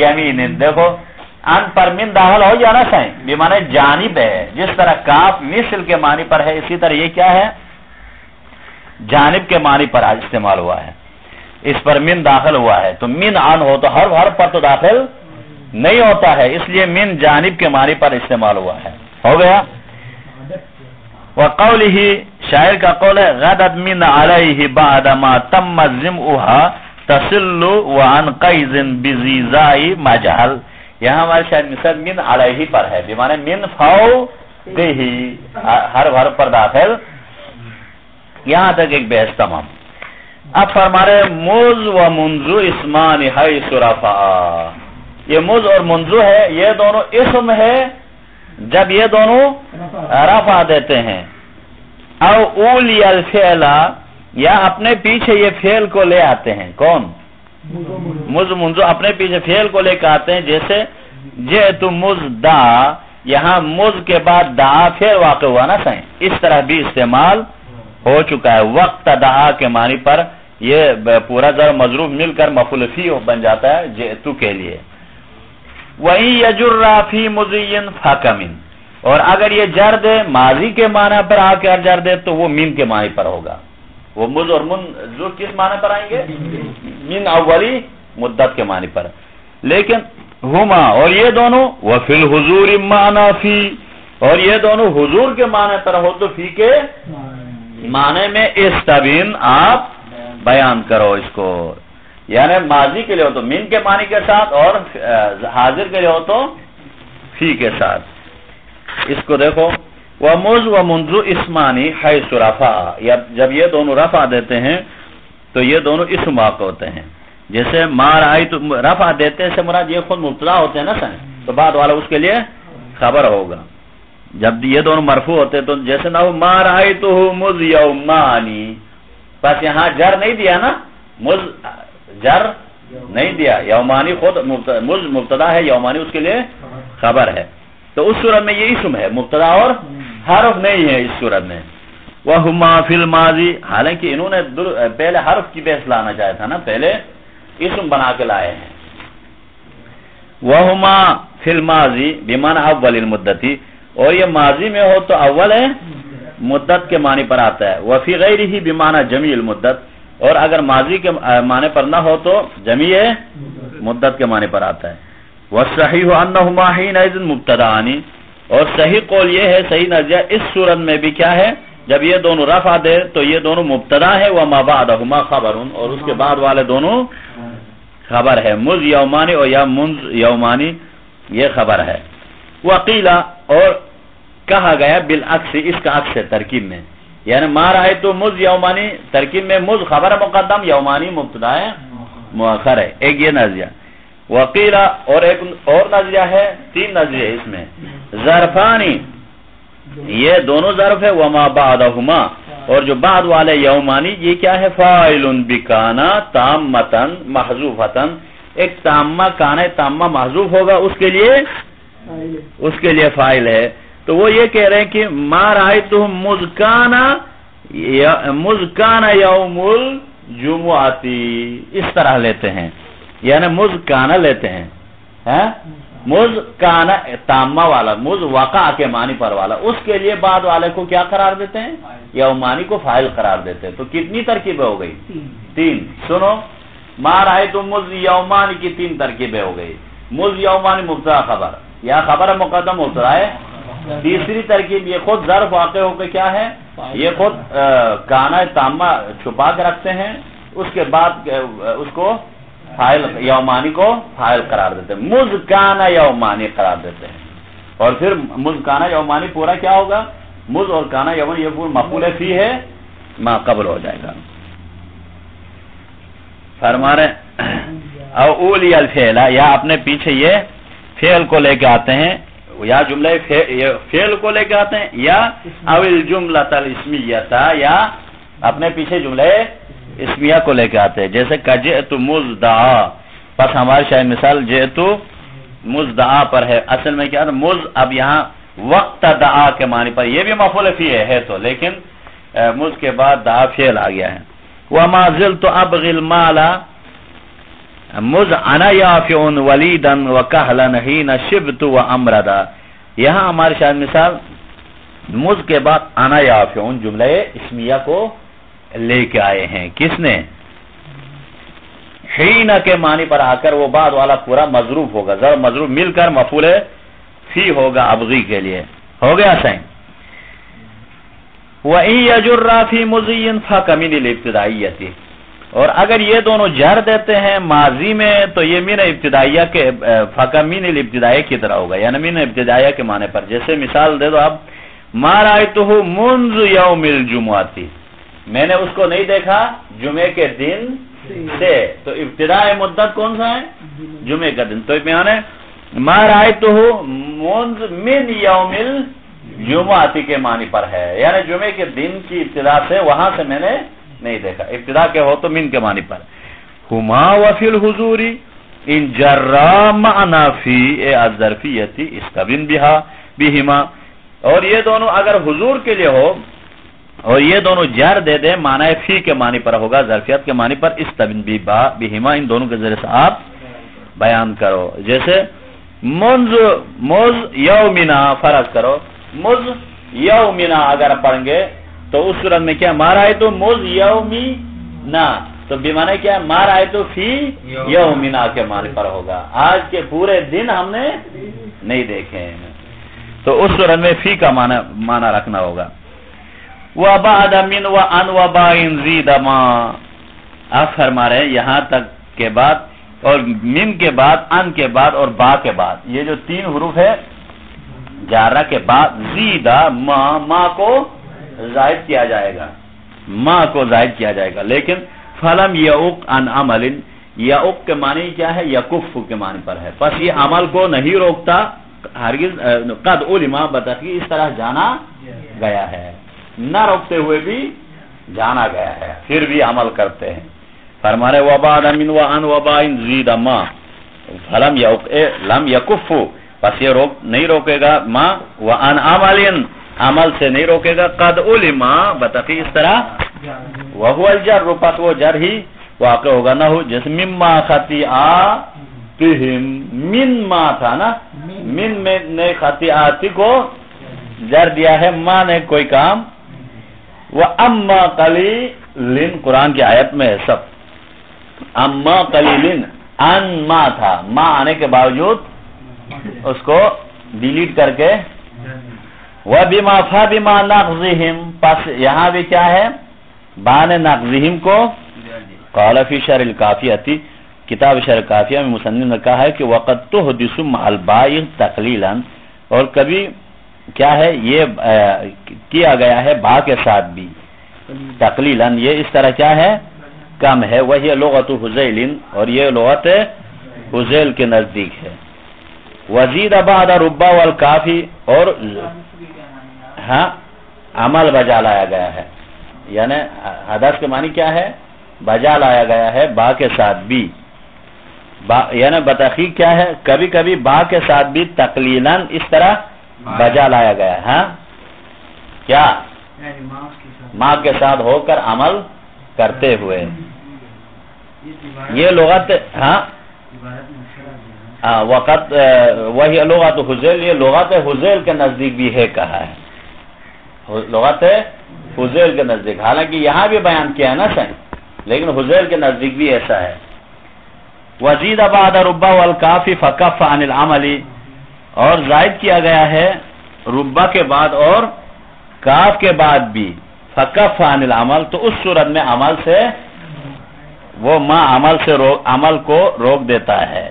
یمین، دیکھو ان پر من داخل ہو جانا چاہیے بمعنی جانب ہے، جس طرح کاف مثل کے معنی پر ہے اسی طرح یہ کیا ہے جانب کے معنی پر استعمال ہوا ہے، اس پر من داخل ہوا ہے، تو من عن ہو تو ہر حرف پر تو داخل نہیں ہوتا ہے، اس لیے من جانب کے معنی پر استعمال ہوا ہے، ہو گیا۔ وقولہ، شاعر کا قول ہے غدت من علیہ بعد ما تم ذمؤها تصل وعن قیظ بزیزائی مجہل، یہاں ہمارے شاید مثال من علیہ پر ہے بمعنی من فوقہ، ہر حرف پر داخل، یہاں تک ایک بحث تمام۔ اب فرما رہے مز و منذ اسمان حیث رفع، یہ مز اور منذ ہے، یہ دونوں اسم ہے جب یہ دونوں رفع دیتے ہیں، او اولی الفعل، یا اپنے پیچھے یہ فعل کو لے آتے ہیں، کون مز منذ اپنے پیچھے فعل کو لے کے آتے ہیں، جیسے جئت مزدا، یہاں مز کے بعد دعا فعل واقع ہوا نا صحیح، اس طرح بھی استعمال ہو چکا ہے، وقت دعا کے معنی پر یہ پورا ضرب مظروف مل کر مفعول فی بن جاتا ہے جئتو کے لیے. وَإِن يَجُرَّ فِي مُضِيٍّ فَكَمِن، اور اگر یہ جر دے ماضی کے معنی پر آ کر جر دے تو وہ من کے معنی پر ہوگا. وہ مز اور منذ کس معنی پر آئیں گے؟ من اولی مدت کے معنی پر. لیکن ہما اور یہ دونوں وفی الحضور معنی فی، اور یہ دونوں حضور کے معنی پر ہو تو فی کے معنی میں استبین آپ بیان کرو اس کو. یعنی ماضی کے لیے ہو تو من کے معنی کے ساتھ اور حاضر کے لیے ہو تو فی کے ساتھ. اس کو دیکھو وَمُذْ وَمُنْذُ اسمانی حیث رفع، جب یہ دونوں رفع دیتے ہیں تو یہ دونوں اسم واقع ہوتے ہیں. جیسے ما رأیت، رفع دیتے سے مراد یہ خود مبتدا ہوتے ہیں نا سن، تو بعد والا اس کے لیے خبر ہوگا. جب یہ دونوں مرفوع ہوتے ہیں تو جیسے نہ ما رأیتہ مذ یومانی، بس یہاں جر نہیں دیا نا، مذ جر نہیں دیا، یومانی خود مذ مبتدا ہے، یومانی اس کے لیے خبر ہے. تو اس صورت میں یہ اسم ہے، مبتدا اور حرف نہیں ہے اس صورت میں. وَهُمَا فِي الْمَاضِي، حالانکہ انہوں نے پہلے حرف کی بحث لانا چاہا تھا نا، پہلے اسم بنا کے لائے ہیں. وَهُمَا فِي الْمَاضِي بِمَعنَى اول المدتی، اور یہ ماضی میں ہو تو اول ہے مدت کے معنی پر آتا ہے. وَفِي غَيْرِهِ بِمَعنَى جَمِيعِ المدت، اور اگر ماضی کے معنی پر نہ ہو تو جمیع مدت کے معنی پر آتا ہے. وَالصَّحِيحُ أَنَّهُمَا حِينَئِذٍ مُبْتَدَانِ، اور صحیح قول یہ ہے، صحیح نظریہ اس صورت میں بھی کیا ہے، جب یہ دونوں رفع دے تو یہ دونوں مبتدا ہے، وَمَا بَعْدَهُمَا خَبَرٌ، اور اس کے بعد والے دونوں خبر ہے. مذ یومانی اور یا منذ یومانی یہ خبر ہے. وَقِيلَ، اور کہا گیا بالعکس، اس کا عکس ہے ترکیب میں، یعنی ما رأیت مذ یومانی ترکیب میں مذ خبر مقدم، یومانی مبتدا ہے مؤخر ہے. ایک یہ نظریہ. وقیل، اور ایک اور نظریہ ہے، تین نظریہ اس میں. ظرفانی، یہ دونوں ظرف ہے. وما بعدہما، اور جو بعد والے یومانی یہ کیا ہے، فاعل بکانا تامتن محذوفتن، ایک تامہ کانا تامہ محذوف ہوگا، اس کے لیے فاعل ہے. تو وہ یہ کہہ رہے ہیں کہ ما رأیتہم مذ کانا یوم الجمعتی، اس طرح لیتے ہیں، یعنی مذ کانا لیتے ہیں. مذ کانا تامہ والا، مذ وقع کے معنی پر والا، اس کے لیے بعد والے کو کیا قرار دیتے ہیں، یومانی کو فاعل قرار دیتے ہیں. تو کتنی ترکیبیں ہو گئی؟ تین. سنو، ما رأیتم مذ یومانی کی تین ترکیبیں ہو گئی. مذ یومانی مبتدا خبر، یا خبر مقدم مبتدا ہے. تیسری ترکیب یہ خود ظرف واقع ہو کے کیا ہے، یہ خود کانا تامہ چھپا کے رکھتے ہیں، اس کے بعد اس کو فاعل یومانی کو فاعل قرار دیتے ہیں، مذ کانا یومانی قرار دیتے ہیں. اور پھر مذ کانا یومانی پورا کیا ہوگا، مذ اور کانا یومانی یہ پورا مفعول فی ہے، ما قبل ہو جائے گا. فرما رہے او اولی الفعل، یا اپنے پیچھے یہ فعل کو لے کے آتے ہیں، یا جملہ فعل کو لے کے آتے ہیں، یا اول جملۃ الاسمیہ، یا اپنے پیچھے جملہ اسمیہ کو لے کے آتے ہیں. جیسے کہ جئت مزدعا، پس ہماری شاید مثال جئت مزدعا پر ہے. اصل میں کیا تھا، مز اب یہاں وقت دعا کے معنی پر، یہ بھی مفعول فی ہے تو، لیکن مز کے بعد دعا فعل آ گیا ہے. وما زلت ابغی المال مز انا یافع ولیدا وکہلا حین شبت وامردا. یہاں ہماری شاید مثال مز کے بعد انا یافع جملہ اسمیہ کو لے کے آئے ہیں. کس نے؟ حین کے معنی پر آ کر وہ بعد والا پورا مضروف ہوگا، ضرب مضروف مل کر مفعول فی ہوگا ابغی کے لیے. ہو گیا صحیح. وَإِن يَجُرَّ فِي مُضِيٍّ فَكَمِنِ الْإِبْتِدَائِيَّةِ، اور اگر یہ دونوں جر دیتے ہیں ماضی میں تو یہ من ابتدائیہ کے فَكَمِنِ الْإِبْتِدَائِيَّةِ کی طرح ہوگا، یعنی من ابتدائیہ کے معنی پر. جیسے مثال دے دو آپ، مَا رَأَيْتُهُ مُنْذُ يَوْمِ الْجُمُعَةِ، میں نے اس کو نہیں دیکھا جمعے کے دن سے. تو ابتدائی مدت کون سا ہے؟ جمعے کا دن. تو یعنی ما رأیتہ منذ من یوم الجمعہ کے معنی پر ہے، یعنی جمعے کے دن کی ابتدا سے، وہاں سے میں نے نہیں دیکھا. ابتدا کے ہو تو من کے معنی پر. ہما وفی الحضور ان جرا معنا فی الظرفیۃ استبن بہا بہما، اور یہ دونوں اگر حضور کے لیے ہو اور یہ دونوں جر دے دیں معنی فی کے معنی پر ہوگا، ظرفیت کے معنی پر، استبن بہما ان دونوں کے ذریعے سے آپ بیان کرو. جیسے منذ یومنا، فرض کرو مذ یومنا اگر پڑھیں گے تو اس صورت میں کیا مارا ہے تو مذ یومنا، تو بیمانہ کیا ہے مارا ہے تو فی یومنا کے معنی پر ہوگا. آج کے پورے دن ہم نے نہیں دیکھے ہیں، تو اس صورت میں فی کا معنی رکھنا ہوگا. وَبَعْدَ مِنْ وَأَنْ وَبَائِنْ زِيدَ مَا، آپ فرما رہے ہیں یہاں تک کے بعد اور من کے بعد، ان کے بعد اور با کے بعد، یہ جو تین حروف ہے جارہ کے بعد زیدہ ما کو زائد کیا جائے گا، ما کو زائد کیا جائے گا. لیکن فلم یعق عن عمل، یعق کے معنی کیا ہے یکف کے معنی پر ہے، پس یہ عمل کو نہیں روکتا ہرگز. قد علما بتحقیق اس طرح جانا گیا ہے، نہ روکتے ہوئے بھی جانا گیا ہے، پھر بھی عمل کرتے ہیں. فرمانے وبعد من وان وبائن زید ما فلم یعق لم یکف، پس یہ نہیں روکے گا ما وان عمل، عمل سے نہیں روکے گا. قد علما بتحقیق اس طرح وهو الجر، پس وہ جر ہی واقع ہوگا نہ ہو. جیسے مما خطیئاتہم، من ما تھا نا، من میں نے خطیئاتی کو جر دیا ہے، ما نے کوئی کام. وَأَمَّا قَلِيلٍ قرآن کی آیت میں ہے سب. اما قلیلن، ان ما تھا، ما آنے کے باوجود اس کو ڈیلیٹ کر کے وَبِمَا فَبِمَا نَقْضِهِمْ، پس یہاں بھی کیا ہے بان نقضہم کو. قال فی شرح الکافیہ، کتاب شرح الکافیہ میں مصنف نے کہا ہے کہ وقد تحدث مع الباء تقلیلا، اور کبھی کیا ہے یہ کیا گیا ہے با کے ساتھ بھی تقلیلا، یہ اس طرح کیا ہے کم ہے. وہی لغت حذیل، اور یہ لغت حذیل کے نزدیک ہے. وزید بعد ربا والکافی، اور ہاں عمل بجا لایا گیا ہے، یعنی حدث کے معنی کیا ہے بجا لایا گیا ہے با کے ساتھ بھی، یعنی بتحقیق کیا ہے کبھی کبھی با کے ساتھ بھی تقلیلاً اس طرح بجا لایا گیا ہے. ہاں کیا ماں کے ساتھ ہو کر عمل کرتے ہوئے، یہ لغت ہاں وقت وہی لغت حذیل، یہ لغت حذیل کے نزدیک بھی ہے کہا ہے، لغت حذیل کے نزدیک. حالانکہ یہاں بھی بیان کیا ہے نا صحیح، لیکن حذیل کے نزدیک بھی ایسا ہے. وزید بعد ربا والکافی فکف عن العمل، اور زائد کیا گیا ہے ربا کے بعد اور کاف کے بعد بھی فکف عن العمل، تو اس صورت میں عمل سے وہ ما عمل کو روک دیتا ہے.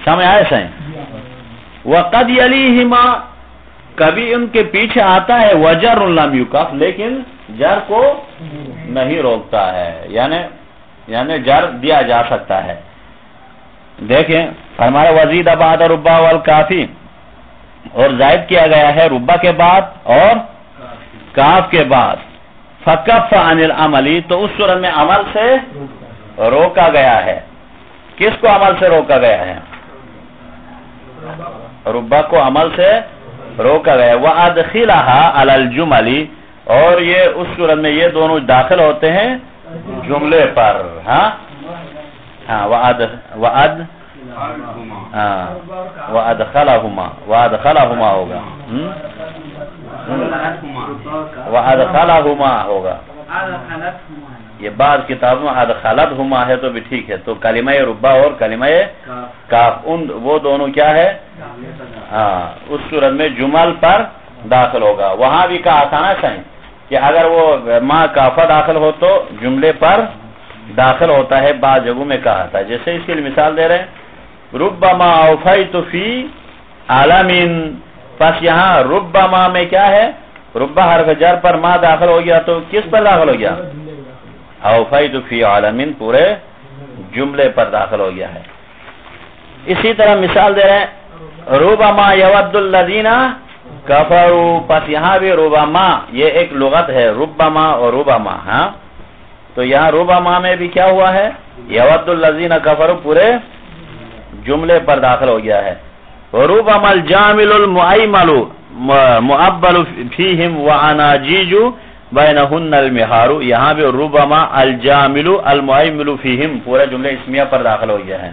سمجھ آئے صحیح. وقد یلیہما، کبھی ان کے پیچھے آتا ہے وجر لم یکف، لیکن جر کو نہیں روکتا ہے، یعنی جر دیا جا سکتا ہے. دیکھیں ہمارا وزید بعد ربا والکافی، اور زائد کیا گیا ہے ربا کے بعد اور کاف کے بعد فکف عن العمل، تو اس صورت میں عمل سے روکا گیا ہے. کس کو عمل سے روکا گیا ہے؟ ربا کو عمل سے روکا گیا. وَأَدْخِلَهَا عَلَى الْجُمَلِ، اور یہ اس صورت میں یہ دونوں داخل ہوتے ہیں جملے پر. ہاں وَأَدْخَلَهُمَا ہوگا، وَأَدْخَلَهُمَا ہوگا. یہ بعض کتابوں میں ادخلتہما ہے تو بھی ٹھیک ہے. تو کلمہ ربا اور کلمہ کاف وہ دونوں کیا ہے اس صورت میں جمل پر داخل ہوگا. وہاں بھی کہا تھا نا صحیح کہ اگر وہ ما کافہ داخل ہو تو جملے پر داخل ہوتا ہے، بعض جگہوں میں کہا تھا. جیسے اس کی مثال دے رہے ہیں ربما اوفیت فی عالمین، پس یہاں ربما میں کیا ہے ربا حرف جر پر ما داخل ہو گیا، تو کس پر داخل ہو گیا اوفیت فی عالمین، پورے جملے پر داخل ہو گیا ہے. اسی طرح مثال دے رہے ہیں ربما یود الذین کفروا، پس یہاں بھی ربما یہ ایک لغت ہے ربما اور ربما. ہاں تو یہاں ربما میں بھی کیا ہوا ہے یود الذین کفروا پورے جملے پر داخل ہو گیا ہے. ربما الجامل المعیمل معبل فیہم واناجیج بینہن المہار، یہاں بھی ربما الجامل المعمل فیہم پورا جملہ اسمیہ پر داخل ہو گیا ہے.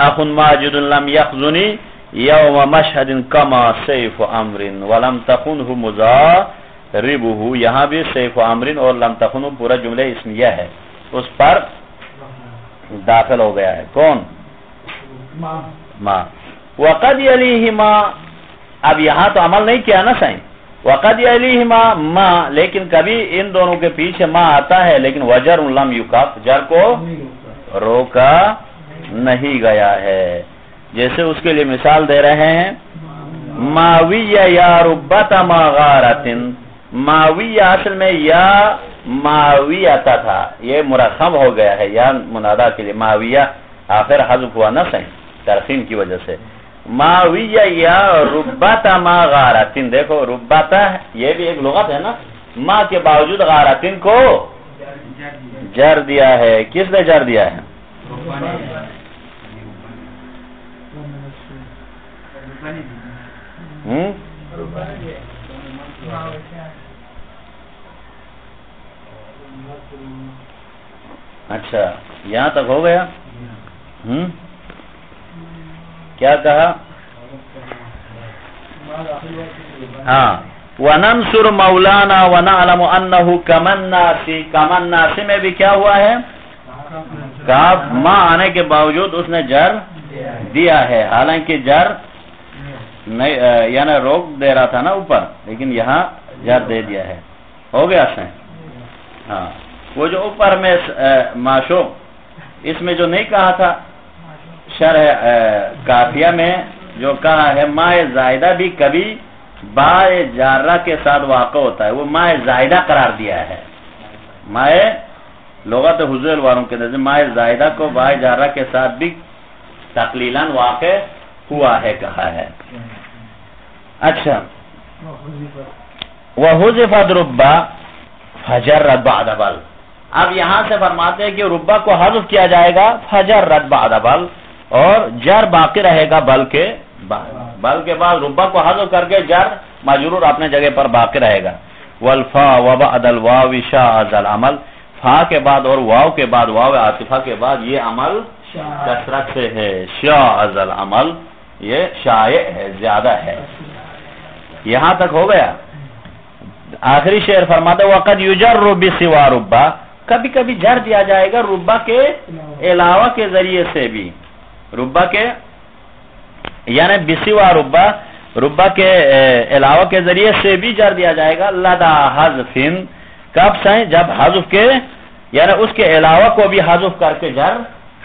اخ ماجد لم یخزنی یوم مشہد کما سیف امر ولم تخنہ مضاربہ، یہاں بھی سیف امر اور لم تخنہ پورا جملہ اسمیہ ہے، اس پر داخل ہو گیا ہے. کون؟ ما. وقد یلیہما، اب یہاں تو عمل نہیں کیا نا سائیں. وقد یلیہما ما، لیکن کبھی ان دونوں کے پیچھے ما آتا ہے لیکن وجر لم یکف، جر کو روکا نہیں گیا ہے. جیسے اس کے لیے مثال دے رہے ہیں ماویہ یا ربت مغارت. ماویہ اصل میں یا ماویتا تھا، یہ مرخم ہو گیا ہے یا منادا کے لیے. ماویہ آخر حذف ہوا نا صحیح ترخیم کی وجہ سے. ماویہ یا ربت مغارت، دیکھو ربت یہ بھی ایک لغت ہے نا. ما کے باوجود غارتن کو جر دیا ہے. کس نے جر دیا ہے؟ اچھا یہاں تک ہو گیا. کیا کہا؟ ہاں وَنَنْصُرْ مَوْلَانَا وَنَعْلَمُ أَنَّهُ كَمَنَّاسِ. کمناسی میں بھی کیا ہوا ہے؟ کاف ما آنے کے باوجود اس نے جر دیا ہے، حالانکہ جر یعنی روک دے رہا تھا نا اوپر، لیکن یہاں جر دے دیا ہے. ہو گیا سیں. ہاں وہ جو اوپر میں معشوق اس میں جو نہیں کہا تھا شرح کافیہ میں جو کہا ہے ماء زائدہ بھی کبھی باء جارہ کے ساتھ واقع ہوتا ہے، وہ ماء زائدہ قرار دیا ہے. ماء لغت حضور والوں کے نظر ماء زائدہ کو باء جارہ کے ساتھ بھی تقلیلاً واقع ہوا ہے کہا ہے. اچھا وَحُذِفَتْ رُبَّا فَجَرَّتْ بَعْدَ بَل. اب یہاں سے فرماتے ہیں کہ ربا کو حذف کیا جائے گا فَجَرَّتْ بَعْدَ بَل، اور جر باقی رہے گا بل کے بعد. بل کے بعد ربا کو حذف کر کے جر مجرور اپنے جگہ پر باقی رہے گا. وَالْفَا وَبَعْدَ الْوَاوِ شَاذَ الْعَمَلِ، فا کے بعد اور واو کے بعد واو عاطفہ کے بعد یہ عمل کثرت سے ہے. شاذ العمل یہ شائع ہے، زیادہ ہے. یہاں تک ہو گیا. آخری شعر فرماتے وقد یجر بسوا ربا، کبھی کبھی جر دیا جائے گا ربا کے علاوہ کے ذریعے سے بھی. ربا کے یعنی بسوا ربا، ربا کے علاوہ کے ذریعے سے بھی جر دیا جائے گا. لدا حذفن، کب سے؟ جب حذف کے یعنی اس کے علاوہ کو بھی حذف کر کے جر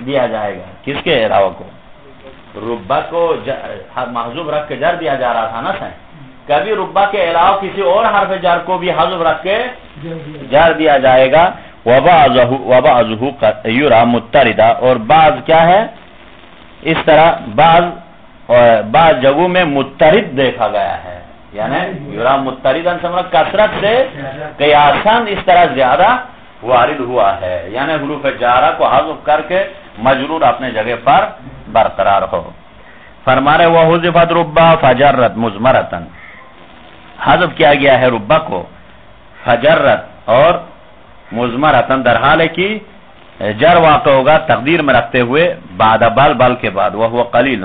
دیا جائے گا. کس کے علاوہ کو؟ ربا کو محذوف رکھ کے جر دیا جا رہا تھا نا سائیں. کبھی ربا کے علاوہ کسی اور حرف جر کو بھی حذف رکھ کے جر دیا جائے گا. وبعضہ یرا متردہ، اور بعض کیا ہے اس طرح بعض جگہوں میں مترد دیکھا گیا ہے، یعنی یرا متردن سمجھا کثرت سے قیاساً اس طرح زیادہ وارد ہوا ہے، یعنی حروف جارہ کو حذف کر کے مجرور اپنے جگہ پر برقرار ہو. فرما رہے وَحُذِفَتْ رُبَّا فَجَرَّتْ مُزْمَرَةً، حذف کیا گیا ہے ربا کو فجرت اور مزمرتن، در حال کی جر واقع ہوگا تقدیر میں رکھتے ہوئے بعد بل، بل کے بعد. وَهُوَ قَلِيلٌ،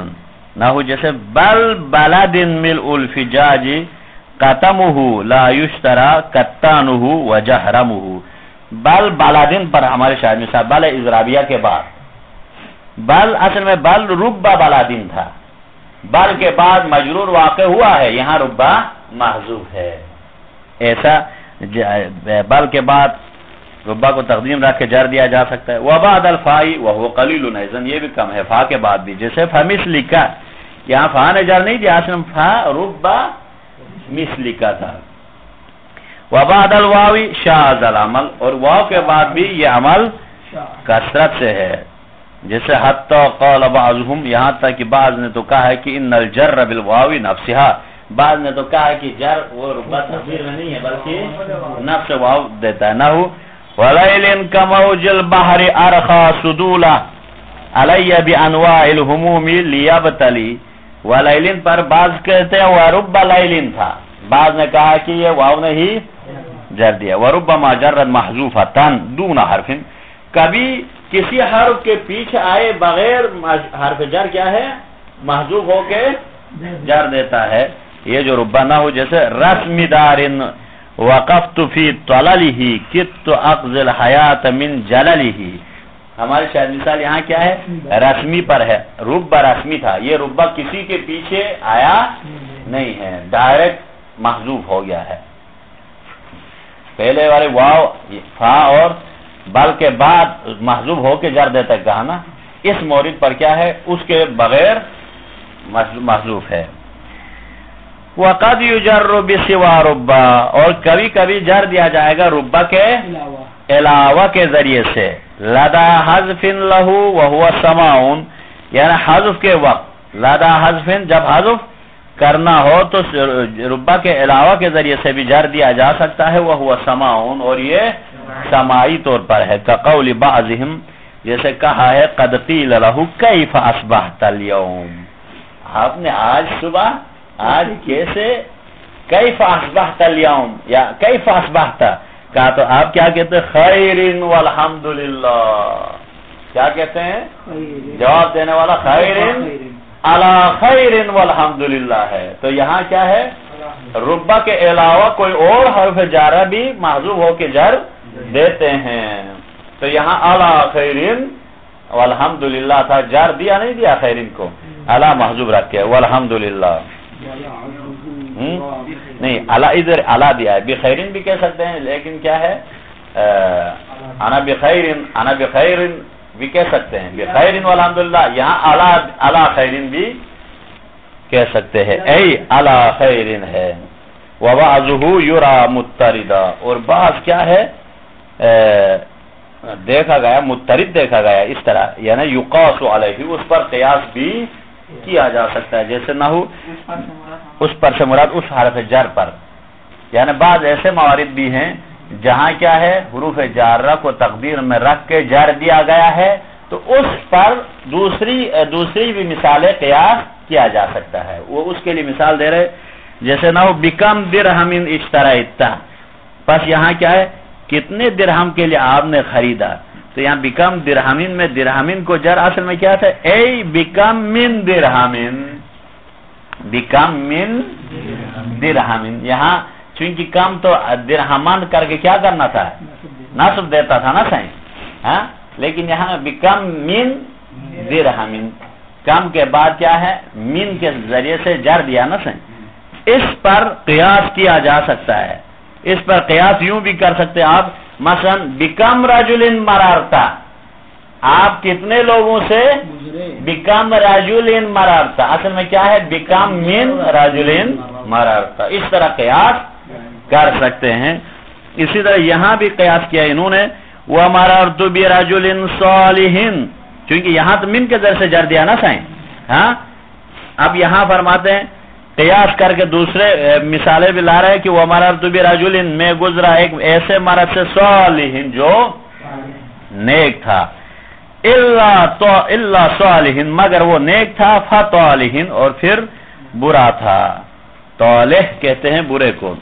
نہ ہو جیسے بل بلد ملء الفجاج قتمه لا يشترى کتانه وجهرمه. بل بلدن پر ہمارے شاعر مثال بل اضرابیہ کے بعد. بل اصل میں بل ربا بلدن تھا، بل کے بعد مجرور واقع ہوا ہے، یہاں ربا محذوف ہے. ایسا بل کے بعد ربا کو تقدیم رکھ کے جر دیا جا سکتا ہے. وبعد الفاء وهو قلیل، ایضا یہ بھی کم ہے فا کے بعد بھی. جیسے فمثلک، یہاں فا نے جر نہیں دیا، اصل میں فا ربا مثلک تھا. وبعد الواو شاذ العمل، اور واو کے بعد بھی یہ عمل کثرت سے ہے. جیسے حتی قال بعضهم، یہاں تک کہ بعض نے تو کہا ہے کہ ان الجر بالواو نفسها، بعض نے تو کہا ہے کہ جر وہ ربا تقدیر میں نہیں ہے بلکہ نفس واو دیتا ہے. نہ ہو وَلَيْلٍ كَمَوْجِ الْبَحْرِ أَرْخَى سُدُولَهْ عَلَيَّ بِأَنْوَاعِ الْهُمُومِ لِيَبْتَلِي. وَلَيْلٍ پر بعض کہتے ہیں وَرُبَّ لَيْلٍ تھا، بعض نے کہا کہ یہ واو نہیں جر دیا. وربما جرد محذوفتن دون حرف, کبھی کسی حرف کے پیچھے آئے بغیر حرف جر کیا ہے محذوف ہو کے جر دیتا ہے. یہ جو ربا نہ ہو, جیسے رسم دارن وقفت فی طللہ کت اقضی الحیات من جللہ. ہمارے شاید مثال یہاں کیا ہے رسمی پر ہے, ربا رسمی تھا, یہ ربا کسی کے پیچھے آیا نہیں ہے, ڈائریکٹ محذوف ہو گیا ہے. پہلے والے واو فا اور بل کے بعد محذوف ہو کے جر دیتا کہا نا, اس مورد پر کیا ہے اس کے بغیر محذوف ہے. وقد یجر بسوا ربا, اور کبھی کبھی جر دیا جائے گا ربا کے علاوہ کے ذریعے سے. لدا حذف لہ وہو سماعون, یعنی حذف کے وقت, لدا حذف جب حذف کرنا ہو تو ربا کے علاوہ کے ذریعے سے بھی جر دیا جا سکتا ہے. وہو سماعون, اور یہ سماعی طور پر ہے. کقول بعضهم, جیسے کہا ہے قد قیل لہ کیف اصبحت اليوم, آپ نے آج صبح آج کیسے کیف اصبحت اليوم یا کیف اصبحت کہا تو آپ کیا کہتے ہیں خیر والحمدللہ. کیا کہتے ہیں جواب دینے والا خیر علی خیر والحمدللہ ہے. تو یہاں کیا ہے ربا کے علاوہ کوئی اور حرف جارہ بھی محذوف ہو کے جر دیتے ہیں. تو یہاں علی خیر والحمدللہ تھا, جر دیا نہیں دیا خیرین کو, علی محذوف رکھ کے والحمدللہ نہیں, علی ادھر علی دیا ہے. بخیرین بھی کہہ سکتے ہیں, لیکن کیا ہے انا بخیرین بھی کہہ سکتے ہیں, بخیرین والحمدللہ. یہاں علی خیرین بھی کہہ سکتے ہیں, ای علی خیرین ہے. وبعضہ یرا مضطردا, اور بعض کیا ہے دیکھا گیا مضطرد دیکھا گیا اس طرح, یعنی یقاس علیہ, اس پر قیاس بھی کیا جا سکتا ہے. جیسے نہ ہو اس پر سے مراد اس حرف جر پر, یعنی بعض ایسے موارد بھی ہیں جہاں کیا ہے حروف جارہ کو تقدیر میں رکھ کے جر دیا گیا ہے, تو اس پر دوسری بھی مثالیں قیاس کیا جا سکتا ہے. وہ اس کے لیے مثال دے رہے, جیسے نہ ہو بکم درہم اشتریتا, پس یہاں کیا ہے کتنے درہم کے لیے آپ نے خریدا, تو یہاں بکم درہمین میں درہمین کو جر اصل میں کیا تھا ای بکم من درہمین, بکم من درہمین. یہاں چونکہ کم تو درہمان کر کے کیا کرنا تھا نصب دیتا تھا نا صحیح, ہاں, لیکن یہاں بکم من درہمین, کم کے بعد کیا ہے من کے ذریعے سے جر دیا نا صحیح. اس پر قیاس کیا جا سکتا ہے. اس پر قیاس یوں بھی کر سکتے ہیں آپ, مثلا بکم رجل مرارتا, آپ کتنے لوگوں سے بکم رجل مرارتا, اصل میں کیا ہے بکم من رجل مرارتا. اس طرح قیاس کر سکتے ہیں. اسی طرح یہاں بھی قیاس کیا انہوں نے, وَمَرَرْتُ بِرَجُلٍ صَالِحٍ, چونکہ یہاں تو من کے ذریعے سے جر دیا نا سائیں, ہاں. اب یہاں فرماتے ہیں قیاس کر کے دوسرے مثالیں بھی لا رہے ہیں کہ وَمَرَرْتُ بِرَجُلٍ, میں گزرا ایک ایسے مرد سے صالح جو نیک تھا, اِلَّا صَالِحٍ, مگر وہ نیک تھا, فَطَالِحٍ, اور پھر برا تھا. طالح کہتے ہیں برے کو.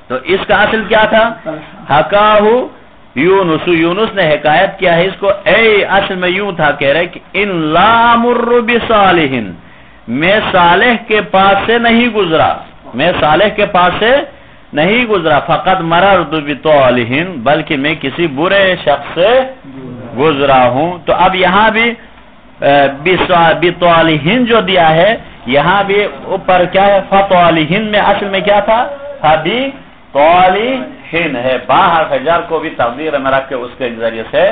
تو اس کا اصل کیا تھا حکاہ یونس, یونس نے حکایت کیا ہے اس کو, اے اصل میں یوں تھا کہہ رہے کہ ان لا مر بصالح, میں صالح کے پاس سے نہیں گزرا, میں صالح کے پاس سے نہیں گزرا, فقط مررت بطالح, بلکہ میں کسی برے شخص سے گزرا ہوں. تو اب یہاں بھی بطالح جو دیا ہے, یہاں بھی اوپر کیا ہے فطالح میں اصل میں کیا تھا ابھی طالح ہے, باہر جر کو بھی تقدیر میں رکھ کے اس کے ذریعے سے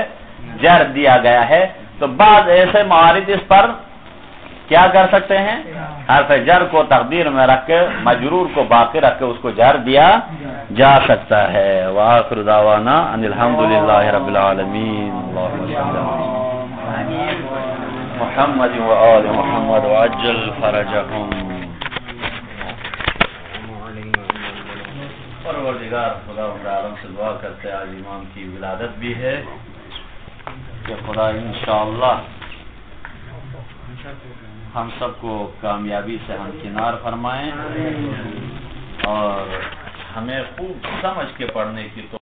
جر دیا گیا ہے. تو بعض ایسے موارد اس پر کیا کر سکتے ہیں حرف جر کو تقدیر میں رکھ کے مجرور کو باقی رکھ کے اس کو جر دیا جا سکتا ہے. وآخر دعوانا ان الحمدللہ رب العالمین. اللہم صلی محمد و آل محمد وعجل فرجهم. پروردگار خدا عالم سے دعا کرتے آج امام کی ولادت بھی ہے کہ خدا انشاءاللہ ہم سب کو کامیابی سے ہمکنار فرمائیں اور ہمیں خوب سمجھ کے پڑھنے کی تو